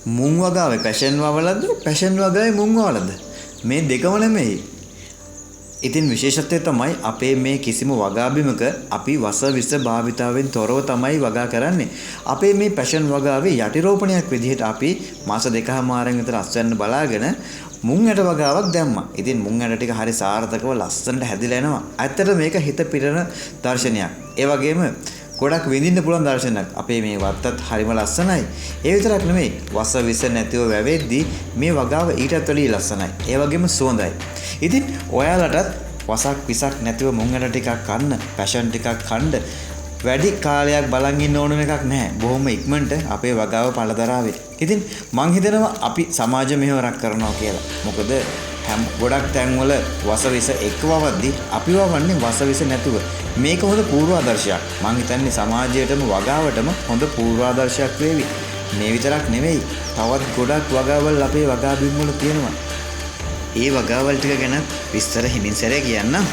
මුං වගාවේ passion වවලද passion වගාවේ මුං වවලද මේ දෙකම නෙමෙයි. ඉතින් විශේෂත්වය තමයි අපේ මේ කිසිම වගාබිමක අපි වස විස භාවිතාවෙන් තොරව තමයි වගා කරන්නේ. අපේ මේ පැෂන් වගාවේ යටිරෝපණයක් විදිහට අපි මාස දෙකමාරන් විතර අස්වැන්න බලාගෙන මුං ඇට වගාවක් දැම්මා. ඉතින් මුං ඇට ටික හරි සාර්ථකව ලස්සනට හැදිලා එනවා. ඇත්තට මේක හිත පිරෙන දර්ශනයක්. ඒ වගේම ගොඩක් විඳින්න පුළුවන් දර්ශනයක්. අපේ මේ වත්තත් හරිම ලස්සනයි. ඒ විතරක් නෙමෙයි වස විස නැතිව වැවෙද්දී මේ වගාව ඊටත් වැඩිය ලස්සනයි. ඒ වගේම සුවඳයි. ඉතින් ඔයාලටත් වසක් විසක් නැතිව මුං ඇට ටිකක් කන්න, පැෂන් ටිකක් කන්න වැඩි කාලයක් බලන් ඉන්න ඕන එකක් නැහැ. බොහොම ඉක්මනට අපේ වගාව පළදරාවේ. ඉතින් මං හිතනවා අපි සමාජ මෙහෙවරක් කරනවා කියලා. මොකද ගොඩක් තැන්වල වසවිස එක්වවද්දි අපි වවන්නේ වසවිස නැතුව. මේක හොඳ පූර්වාදර්ශයක්. මං හිතන්නේ සමාජයටම වගාවටම හොඳ පූර්වාදර්ශයක් වේවි. මේ විතරක් නෙවෙයි තවත් ගොඩක් වගාවල් අපේ වගා බිම් වල තියෙනවා. ඒ වගාවල් ටික ගැන විස්තර හිමින් සැරේ කියන්නම්.